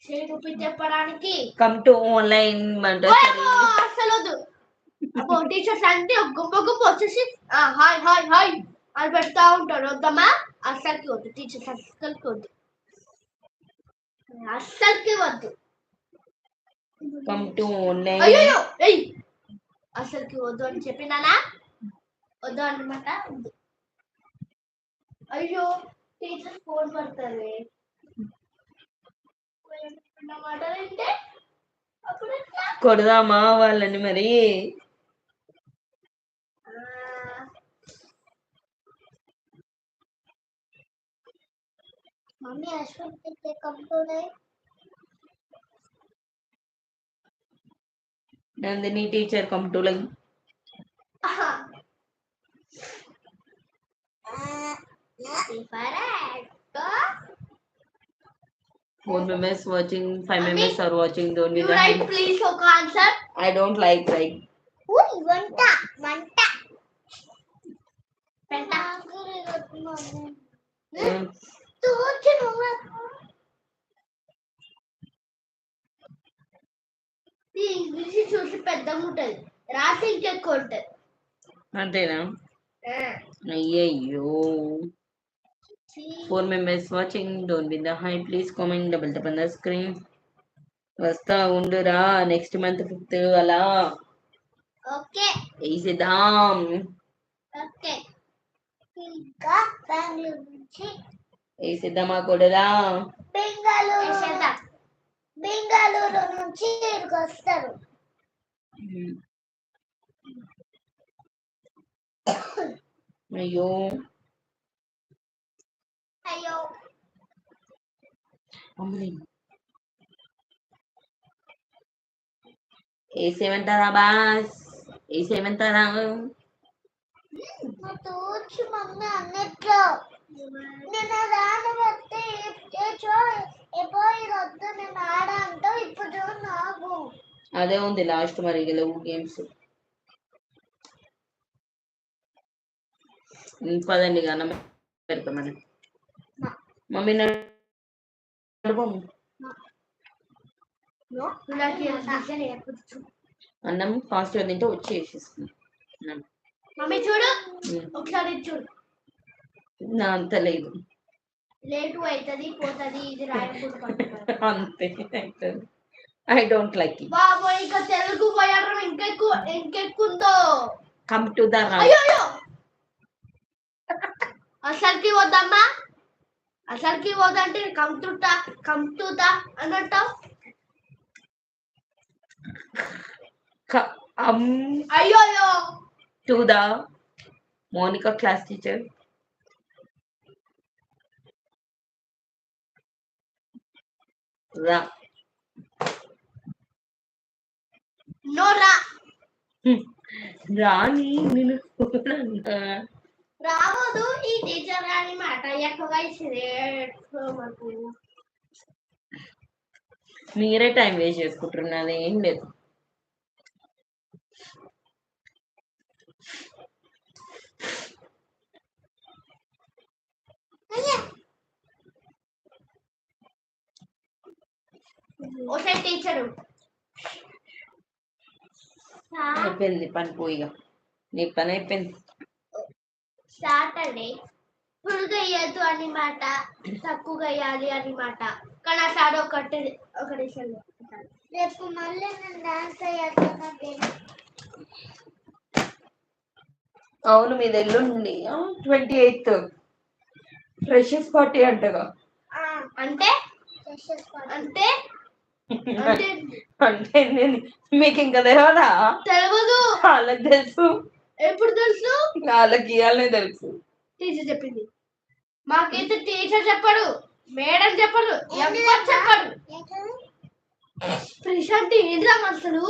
చెప్పడానికి come to online అసలు వద్దు అబ్బో టీచర్స్ అంటే గొప్ప వచ్చేసి హాయ్ హాయ్ హాయ్ అని పెడతా ఉంటారు వద్దమ్మా అస్సలకి వద్దు టీచర్స్ అస్సలకి వద్దు అస్సలకి వద్దు కమ్ టు ఆన్లైన్ అయ్యో అసలుకి వద్దు అని చెప్పినానా వద్దు అన్నమాట అయ్యో టీచర్ ఫోన్ పడతారు కొడదామా వాళ్ళని మరి mummy Ashwin computer Nandini teacher come to like Four members watching, 5 members are watching. Don't be the right, please, okay, answer. I don't like. Vanta. Penta. English చూసి పెద్దగా ఉంటుంది రాసి ఇంకెక్కువ ఉంటుంది అంతేనా అయ్యయ్యో 4 members watching. Don't be the high. Please comment, double tap on the screen. వస్తా ఉండురా next month 5th అలా ఓకే వేసేద్దాం ఓకే ఇంకా బెంగళూరు నుంచి వేసేద్దామా కొడరా బెంగళూరు నుంచి ఇక్కడికి వస్తారు అయ్యో వేసేమంటారా బాస్ వేసేమంటారా తోచి మమ్మీ అన్నట్లో నేను రాను వస్తే వద్దు నేను ఆడ అంటావు ఇప్పుడు నాకు అదే ఉంది లాస్ట్ మరి గెలవు గేమ్స్ పదండి అన్నం పెడతామని మమ్మీ అన్నం ఫాస్ట్ గా తింటే వచ్చి వేసేసుకున్నాం మమ్మీ చూడు ఒకసారి చూడు నా అంత లేదు లేటు అవుతుంది పోతుంది ఇది రాయకూడదు అంతే అవుతుంది ఐ డోంట్ లైక్ ఇట్ బాబో ఇంకా తెలుగు పోయారు ఇంకెక్కుందో కమ్ టు ద అయ్యో అసలుకి వద్దమ్మా అసలుకి వద్దంటే కమ్ టు ద అన్నట్టావు అయ్యో టు ద మోనికా క్లాస్ టీచర్ రా నోరా రాని నేను రావద్దు ఈ టీచర్ గారి మాట ఎక్కువగా ఇచ్చింది మీరే టైం వేస్ట్ చేసుకుంటున్నది ఏం లేదు టీచరు అయిపోయింది పని పోయిగా నీ పని అయిపోయింది సాటర్డే ఫుల్గా వేయద్దు అని మాట తక్కువగా వేయాలి అని మాట కానీ ఆ సార్ ఒకటి రేపు మళ్ళీ నేను డాన్స్ అవును మీద ఎల్లుండి 28th ఫ్రెషర్స్ పార్టీ అంటగా అంటే అంటే అంటే మీకు ఇంకా తెలియదా తెలియదు వాళ్ళకి తెలుసు ఎప్పుడు తెలుసు వాళ్ళకి ఇవ్వాలనే తెలుసు టీచర్ చెప్పింది మాకైతే టీచర్ చెప్పడు మేడం చెప్పడు ఎవరు చెప్పడు ప్రశాంతి ఏంద్రా అసలు